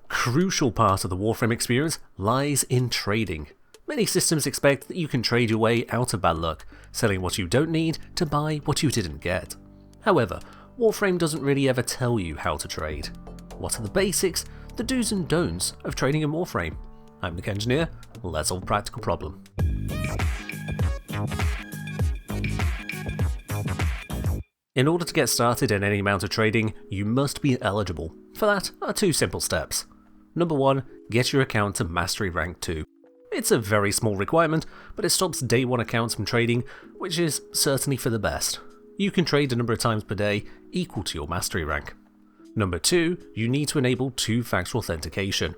Crucial part of the Warframe experience lies in trading. Many systems expect that you can trade your way out of bad luck, selling what you don't need to buy what you didn't get. However, Warframe doesn't really ever tell you how to trade. What are the basics, the do's and don'ts of trading in Warframe? I'm TheKengineer, let's solve a practical problem. In order to get started in any amount of trading, you must be eligible. For that are two simple steps. Number 1, get your account to Mastery Rank 2. It's a very small requirement, but it stops day 1 accounts from trading, which is certainly for the best. You can trade a number of times per day equal to your Mastery rank. Number 2, you need to enable two-factor authentication.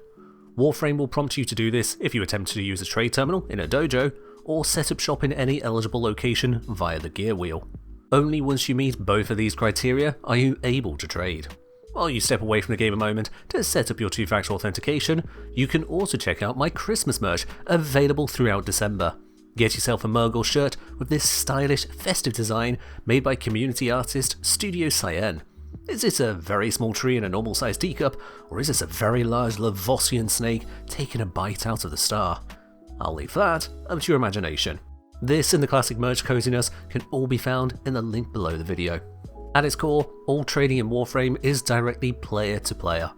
Warframe will prompt you to do this if you attempt to use a trade terminal in a dojo, or set up shop in any eligible location via the gear wheel. Only once you meet both of these criteria are you able to trade. While you step away from the game a moment to set up your two-factor authentication, you can also check out my Christmas merch available throughout December. Get yourself a Murgle shirt with this stylish, festive design made by community artist Studio Cyan. Is this a very small tree in a normal sized teacup, or is this a very large Lavosian snake taking a bite out of the star? I'll leave that up to your imagination. This and the classic merch coziness can all be found in the link below the video. At its core, all trading in Warframe is directly player to player.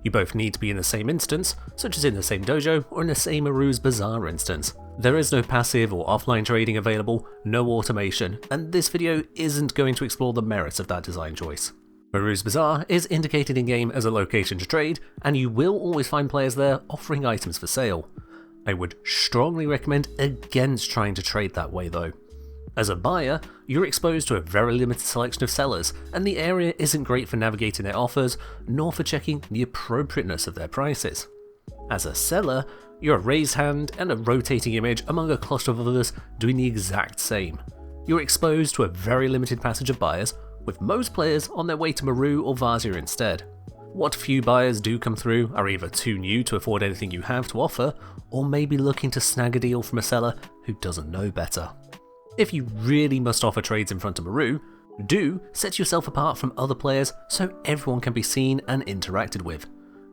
You both need to be in the same instance, such as in the same dojo or in the same Maroo's Bazaar instance. There is no passive or offline trading available, no automation, and this video isn't going to explore the merits of that design choice. Maroo's Bazaar is indicated in-game as a location to trade, and you will always find players there offering items for sale. I would strongly recommend against trying to trade that way though. As a buyer, you're exposed to a very limited selection of sellers, and the area isn't great for navigating their offers, nor for checking the appropriateness of their prices. As a seller, you're a raised hand and a rotating image among a cluster of others doing the exact same. You're exposed to a very limited passage of buyers, with most players on their way to Maroo or Bazaar instead. What few buyers do come through are either too new to afford anything you have to offer, or maybe looking to snag a deal from a seller who doesn't know better. If you really must offer trades in front of Maroo, do set yourself apart from other players so everyone can be seen and interacted with.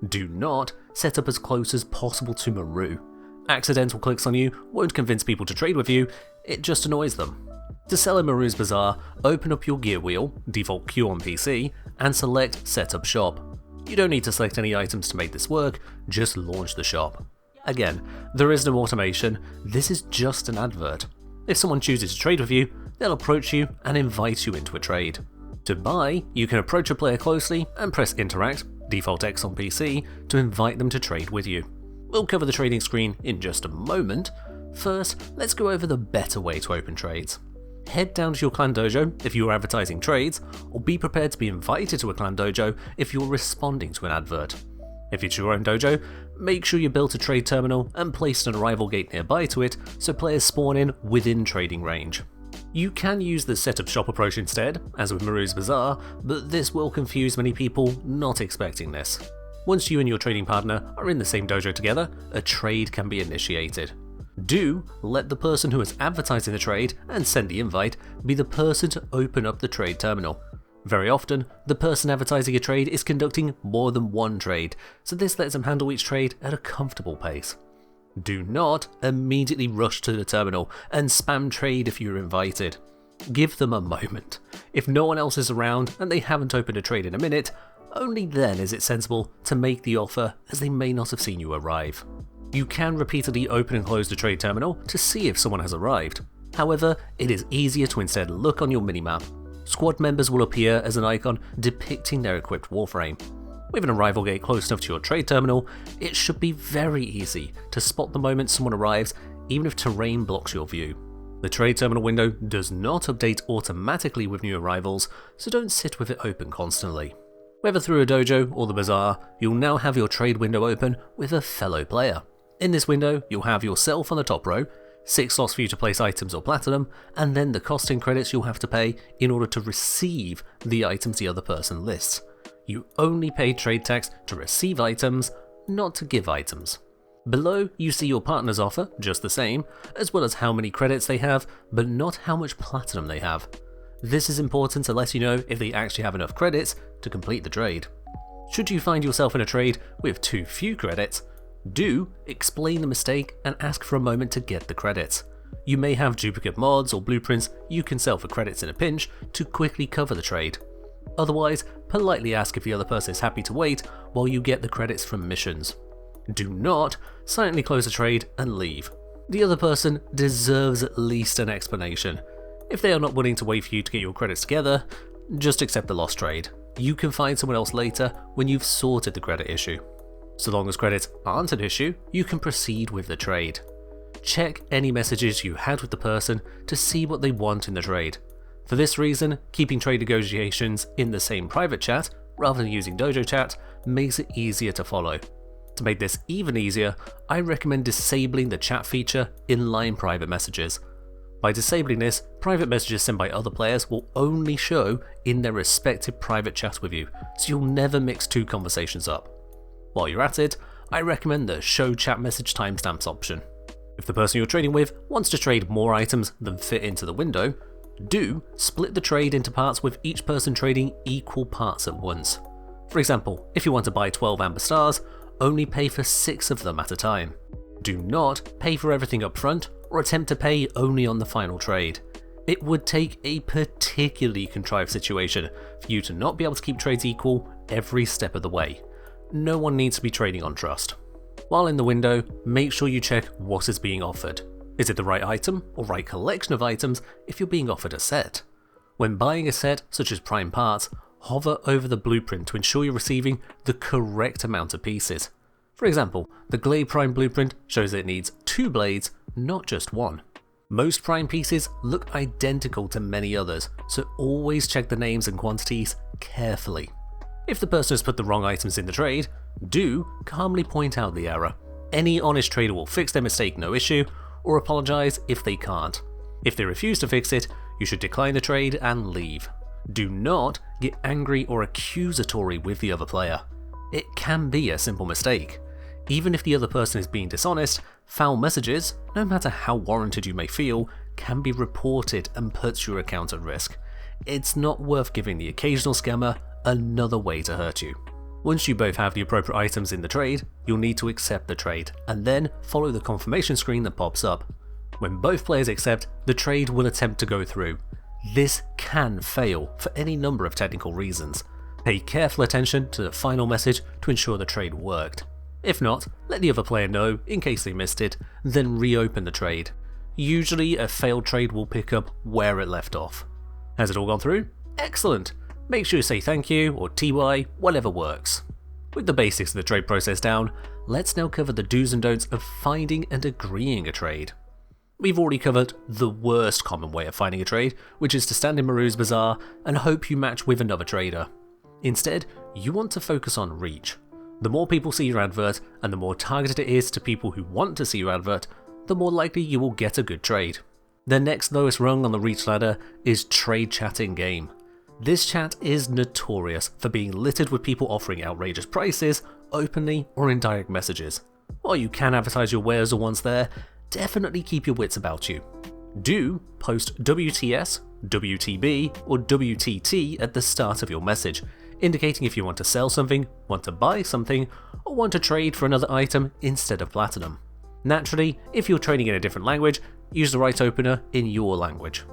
Do not set up as close as possible to Maroo. Accidental clicks on you won't convince people to trade with you, it just annoys them. To sell in Maroo's Bazaar, open up your gear wheel, default queue on PC, and select Setup Shop. You don't need to select any items to make this work, just launch the shop. Again, there is no automation, this is just an advert. If someone chooses to trade with you, they'll approach you and invite you into a trade. To buy, you can approach a player closely and press Interact, default X on PC, to invite them to trade with you. We'll cover the trading screen in just a moment. First, let's go over the better way to open trades. Head down to your clan dojo if you are advertising trades, or be prepared to be invited to a clan dojo if you're responding to an advert. If it's your own dojo, make sure you built a trade terminal and placed an arrival gate nearby to it so players spawn in within trading range. You can use the setup shop approach instead, as with Maroo's Bazaar, but this will confuse many people not expecting this. Once you and your trading partner are in the same dojo together, a trade can be initiated. Do let the person who is advertising the trade and send the invite be the person to open up the trade terminal. Very often, the person advertising a trade is conducting more than one trade, so this lets them handle each trade at a comfortable pace. Do not immediately rush to the terminal and spam trade if you're invited. Give them a moment. If no one else is around and they haven't opened a trade in a minute, only then is it sensible to make the offer, as they may not have seen you arrive. You can repeatedly open and close the trade terminal to see if someone has arrived. However, it is easier to instead look on your minimap. Squad members will appear as an icon depicting their equipped Warframe. With an arrival gate close enough to your trade terminal, it should be very easy to spot the moment someone arrives, even if terrain blocks your view. The trade terminal window does not update automatically with new arrivals, so don't sit with it open constantly. Whether through a dojo or the bazaar, you'll now have your trade window open with a fellow player. In this window, you'll have yourself on the top row, 6 slots for you to place items or platinum, and then the costing credits you'll have to pay in order to receive the items the other person lists. You only pay trade tax to receive items, not to give items. Below, you see your partner's offer, just the same, as well as how many credits they have, but not how much platinum they have. This is important to let you know if they actually have enough credits to complete the trade. Should you find yourself in a trade with too few credits, do explain the mistake and ask for a moment to get the credits. You may have duplicate mods or blueprints you can sell for credits in a pinch to quickly cover the trade. Otherwise, politely ask if the other person is happy to wait while you get the credits from missions. Do not silently close the trade and leave. The other person deserves at least an explanation. If they are not willing to wait for you to get your credits together, just accept the lost trade. You can find someone else later when you've sorted the credit issue. So long as credits aren't an issue, you can proceed with the trade. Check any messages you had with the person to see what they want in the trade. For this reason, keeping trade negotiations in the same private chat rather than using Dojo chat makes it easier to follow. To make this even easier, I recommend disabling the chat feature in line private messages. By disabling this, private messages sent by other players will only show in their respective private chats with you, so you'll never mix two conversations up. While you're at it, I recommend the Show Chat Message Timestamps option. If the person you're trading with wants to trade more items than fit into the window, do split the trade into parts with each person trading equal parts at once. For example, if you want to buy 12 amber stars, only pay for 6 of them at a time. Do not pay for everything up front or attempt to pay only on the final trade. It would take a particularly contrived situation for you to not be able to keep trades equal every step of the way. No one needs to be trading on trust. While in the window, make sure you check what is being offered. Is it the right item or right collection of items if you're being offered a set? When buying a set, such as prime parts, hover over the blueprint to ensure you're receiving the correct amount of pieces. For example, the Glade Prime blueprint shows that it needs 2 blades, not just 1. Most prime pieces look identical to many others, so always check the names and quantities carefully. If the person has put the wrong items in the trade, do calmly point out the error. Any honest trader will fix their mistake no issue, or apologise if they can't. If they refuse to fix it, you should decline the trade and leave. Do not get angry or accusatory with the other player. It can be a simple mistake. Even if the other person is being dishonest, foul messages, no matter how warranted you may feel, can be reported and puts your account at risk. It's not worth giving the occasional scammer another way to hurt you. Once you both have the appropriate items in the trade, you'll need to accept the trade, and then follow the confirmation screen that pops up. When both players accept, the trade will attempt to go through. This can fail for any number of technical reasons. Pay careful attention to the final message to ensure the trade worked. If not, let the other player know in case they missed it, then reopen the trade. Usually a failed trade will pick up where it left off. Has it all gone through? Excellent! Make sure you say thank you or TY, whatever works. With the basics of the trade process down, let's now cover the do's and don'ts of finding and agreeing a trade. We've already covered the worst common way of finding a trade, which is to stand in Maroo's Bazaar and hope you match with another trader. Instead, you want to focus on reach. The more people see your advert, and the more targeted it is to people who want to see your advert, the more likely you will get a good trade. The next lowest rung on the reach ladder is trade chat in game. This chat is notorious for being littered with people offering outrageous prices, openly or in direct messages. While you can advertise your wares or wants there, definitely keep your wits about you. Do post WTS, WTB or WTT at the start of your message, indicating if you want to sell something, want to buy something, or want to trade for another item instead of platinum. Naturally, if you're trading in a different language, use the right opener in your language.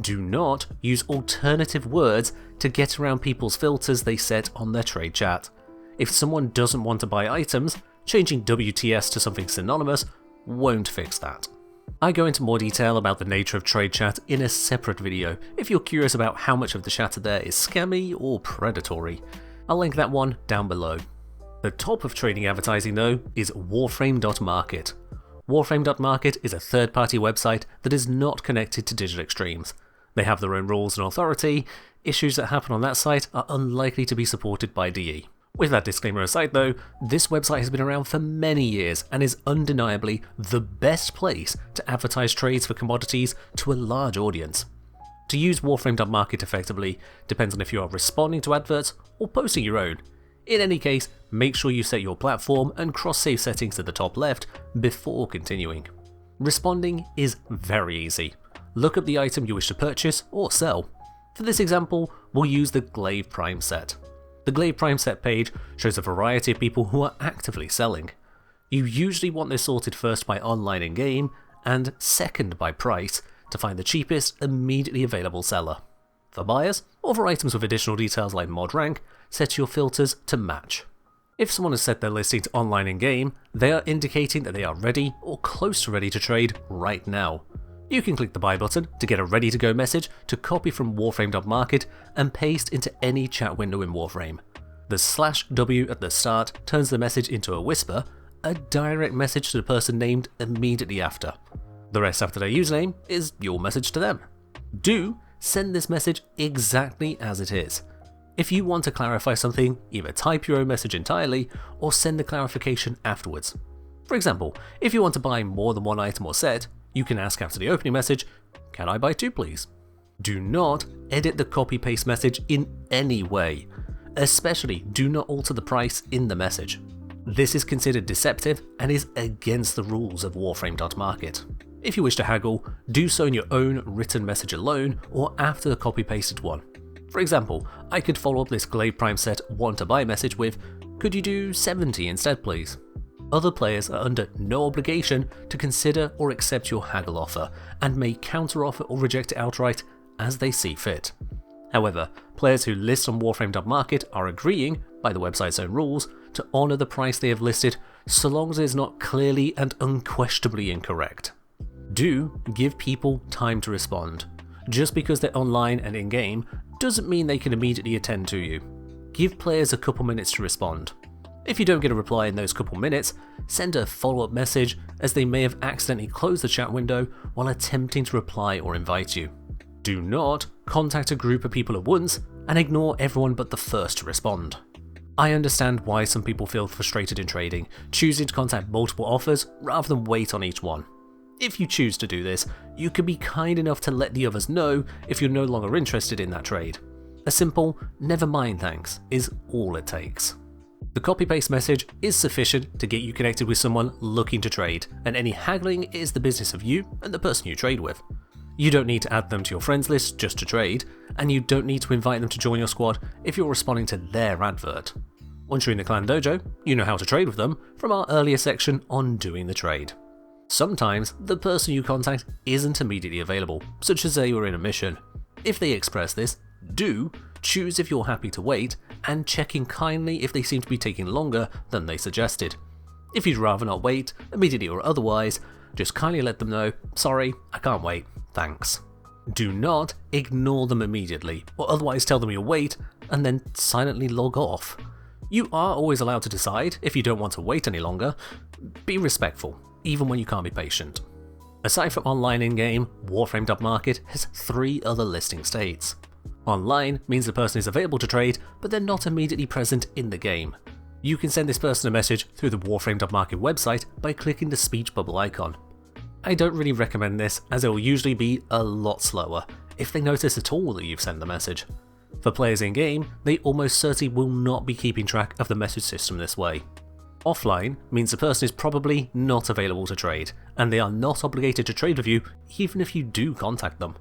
Do not use alternative words to get around people's filters they set on their trade chat. If someone doesn't want to buy items, changing WTS to something synonymous won't fix that. I go into more detail about the nature of trade chat in a separate video if you're curious about how much of the chatter there is scammy or predatory. I'll link that one down below. The top of trading advertising though is Warframe.market. Warframe.market is a third-party website that is not connected to Digital Extremes. They have their own rules and authority. Issues that happen on that site are unlikely to be supported by DE. With that disclaimer aside though, this website has been around for many years and is undeniably the best place to advertise trades for commodities to a large audience. To use Warframe.market effectively depends on if you are responding to adverts or posting your own. In any case, make sure you set your platform and cross-save settings at the top left before continuing. Responding is very easy. Look up the item you wish to purchase or sell. For this example, we'll use the Glaive Prime set. The The Glaive Prime set page shows a variety of people who are actively selling. You usually want this sorted first by online in-game, and second by price, to find the cheapest immediately available seller. For buyers, or for items with additional details like mod rank, set your filters to match. If someone has set their listing to online in-game, they are indicating that they are ready or close to ready to trade right now. You can click the buy button to get a ready to go message to copy from Warframe.market and paste into any chat window in Warframe. The /W at the start turns the message into a whisper, a direct message to the person named immediately after. The rest after their username is your message to them. Do send this message exactly as it is. If you want to clarify something, either type your own message entirely or send the clarification afterwards. For example, if you want to buy more than one item or set, you can ask after the opening message, "Can I buy two please?" Do not edit the copy-paste message in any way. Especially do not alter the price in the message. This is considered deceptive and is against the rules of Warframe.market. If you wish to haggle, do so in your own written message alone or after the copy-pasted one. For example, I could follow up this Glaive Prime set want to buy message with, "Could you do 70 instead please?" Other players are under no obligation to consider or accept your haggle offer, and may counteroffer or reject it outright as they see fit. However, players who list on Warframe.market are agreeing, by the website's own rules, to honour the price they have listed, so long as it is not clearly and unquestionably incorrect. Do give people time to respond. Just because they're online and in-game doesn't mean they can immediately attend to you. Give players a couple minutes to respond. If you don't get a reply in those couple minutes, send a follow-up message, as they may have accidentally closed the chat window while attempting to reply or invite you. Do not contact a group of people at once and ignore everyone but the first to respond. I understand why some people feel frustrated in trading, choosing to contact multiple offers rather than wait on each one. If you choose to do this, you can be kind enough to let the others know if you're no longer interested in that trade. A simple "never mind thanks" is all it takes. The copy-paste message is sufficient to get you connected with someone looking to trade, and any haggling is the business of you and the person you trade with. You don't need to add them to your friends list just to trade, and you don't need to invite them to join your squad if you're responding to their advert. Once you're in the clan dojo, you know how to trade with them from our earlier section on doing the trade. Sometimes the person you contact isn't immediately available, such as they were in a mission. If they express this, do choose if you're happy to wait, and check in kindly if they seem to be taking longer than they suggested. If you'd rather not wait, immediately or otherwise, just kindly let them know, "Sorry, I can't wait, thanks." Do not ignore them immediately, or otherwise tell them you'll wait, and then silently log off. You are always allowed to decide if you don't want to wait any longer. Be respectful, even when you can't be patient. Aside from online in-game, Warframe.market has 3 other listing states. Online means the person is available to trade, but they're not immediately present in the game. You can send this person a message through the Warframe.market website by clicking the speech bubble icon. I don't really recommend this, as it will usually be a lot slower, if they notice at all that you've sent the message. For players in-game, they almost certainly will not be keeping track of the message system this way. Offline means the person is probably not available to trade, and they are not obligated to trade with you even if you do contact them.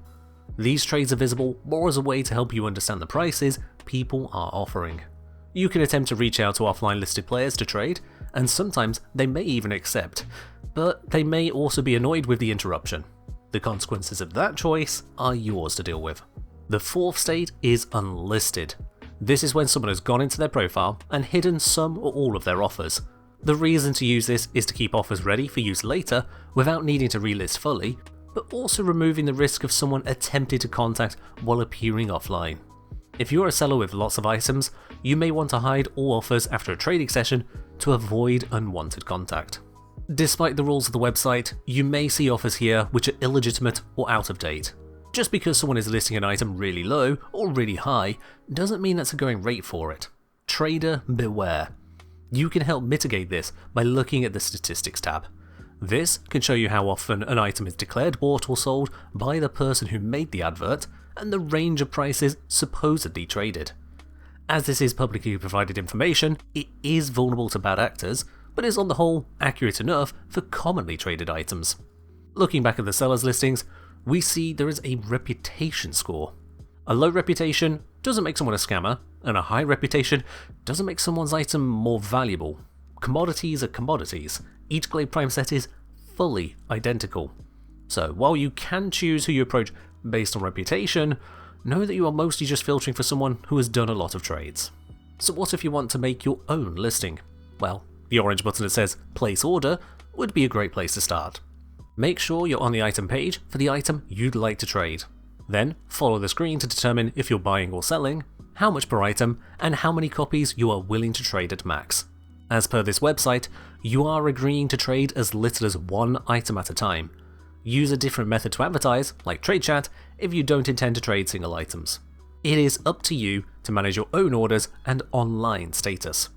These trades are visible more as a way to help you understand the prices people are offering. You can attempt to reach out to offline listed players to trade, and sometimes they may even accept, but they may also be annoyed with the interruption. The consequences of that choice are yours to deal with. The 4th state is Unlisted. This is when someone has gone into their profile and hidden some or all of their offers. The reason to use this is to keep offers ready for use later without needing to relist fully, but also removing the risk of someone attempting to contact while appearing offline. If you're a seller with lots of items, you may want to hide all offers after a trading session to avoid unwanted contact. Despite the rules of the website, you may see offers here which are illegitimate or out of date. Just because someone is listing an item really low or really high doesn't mean that's a going rate for it. Trader beware. You can help mitigate this by looking at the Statistics tab. This can show you how often an item is declared bought or sold by the person who made the advert, and the range of prices supposedly traded. As this is publicly provided information, it is vulnerable to bad actors, but is on the whole accurate enough for commonly traded items. Looking back at the seller's listings, we see there is a reputation score. A low reputation doesn't make someone a scammer, and a high reputation doesn't make someone's item more valuable. Commodities are commodities. Each Glade Prime set is fully identical. So while you can choose who you approach based on reputation, know that you are mostly just filtering for someone who has done a lot of trades. So what if you want to make your own listing? Well, the orange button that says Place Order would be a great place to start. Make sure you're on the item page for the item you'd like to trade. Then follow the screen to determine if you're buying or selling, how much per item, and how many copies you are willing to trade at max. As per this website, you are agreeing to trade as little as one item at a time. Use a different method to advertise, like trade chat, if you don't intend to trade single items. It is up to you to manage your own orders and online status.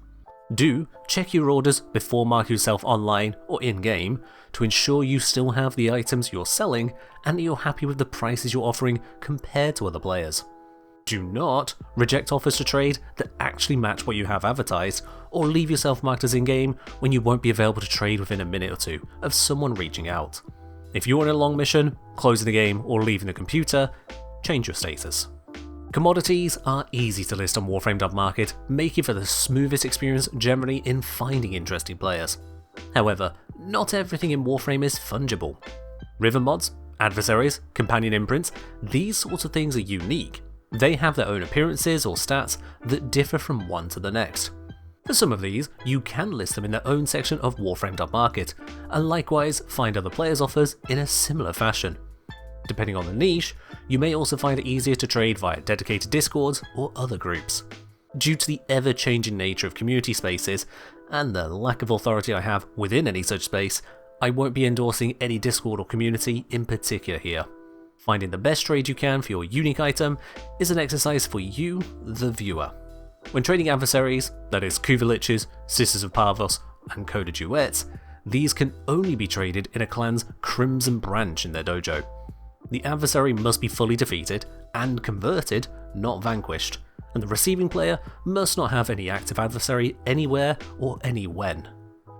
Do check your orders before marking yourself online or in-game to ensure you still have the items you're selling and that you're happy with the prices you're offering compared to other players. Do not reject offers to trade that actually match what you have advertised, or leave yourself marked as in-game when you won't be available to trade within a minute or two of someone reaching out. If you're in a long mission, closing the game, or leaving the computer, change your status. Commodities are easy to list on Warframe.market, making for the smoothest experience generally in finding interesting players. However, not everything in Warframe is fungible. Riven mods, adversaries, companion imprints, these sorts of things are unique. They have their own appearances or stats that differ from one to the next. For some of these, you can list them in their own section of Warframe.market, and likewise find other players' offers in a similar fashion. Depending on the niche, you may also find it easier to trade via dedicated discords or other groups. Due to the ever-changing nature of community spaces, and the lack of authority I have within any such space, I won't be endorsing any discord or community in particular here. Finding the best trade you can for your unique item is an exercise for you, the viewer. When trading adversaries, that is Kuvaliches, Sisters of Parvos, and Coda Duets, these can only be traded in a clan's Crimson branch in their dojo. The adversary must be fully defeated and converted, not vanquished, and the receiving player must not have any active adversary anywhere or any when.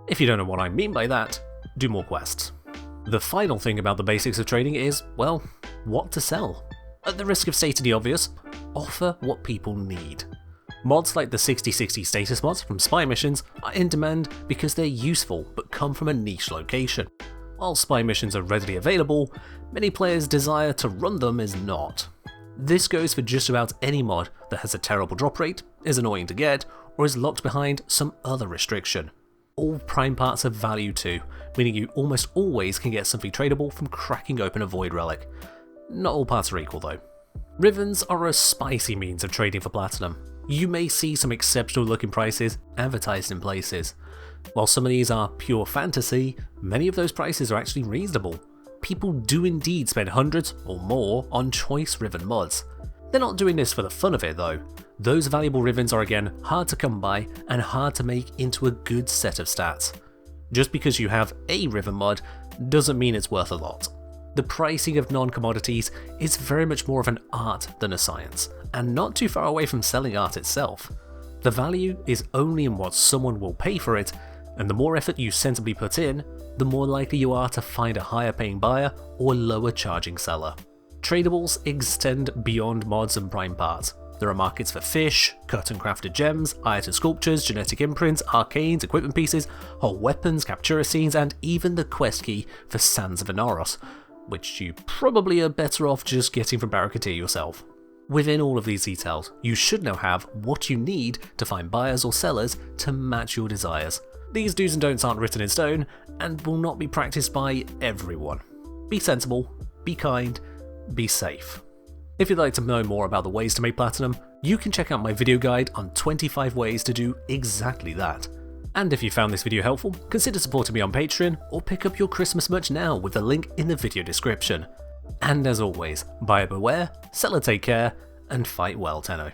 If you don't know what I mean by that, do more quests. The final thing about the basics of trading is, well, what to sell. At the risk of stating the obvious, offer what people need. Mods like the 60/60 status mods from spy missions are in demand because they're useful but come from a niche location. While spy missions are readily available, many players' desire to run them is not. This goes for just about any mod that has a terrible drop rate, is annoying to get, or is locked behind some other restriction. All prime parts have value too, meaning you almost always can get something tradable from cracking open a void relic. Not all parts are equal though. Rivens are a spicy means of trading for platinum. You may see some exceptional looking prices advertised in places. While some of these are pure fantasy, many of those prices are actually reasonable. People do indeed spend hundreds or more on choice Riven mods. They're not doing this for the fun of it though. Those valuable Rivens are again hard to come by and hard to make into a good set of stats. Just because you have a Riven mod doesn't mean it's worth a lot. The pricing of non-commodities is very much more of an art than a science, and not too far away from selling art itself. The value is only in what someone will pay for it, and the more effort you sensibly put in, the more likely you are to find a higher paying buyer or lower charging seller. Tradeables extend beyond mods and prime parts. There are markets for fish, cut and crafted gems, iron sculptures, genetic imprints, arcanes, equipment pieces, whole weapons, captura scenes, and even the quest key for Sands of Inaros, which you probably are better off just getting from Barracuda yourself. Within all of these details, you should now have what you need to find buyers or sellers to match your desires. These do's and don'ts aren't written in stone, and will not be practiced by everyone. Be sensible, be kind, be safe. If you'd like to know more about the ways to make platinum, you can check out my video guide on 25 ways to do exactly that. And if you found this video helpful, consider supporting me on Patreon or pick up your Christmas merch now with the link in the video description. And as always, buyer beware, seller take care, and fight well, Tenno.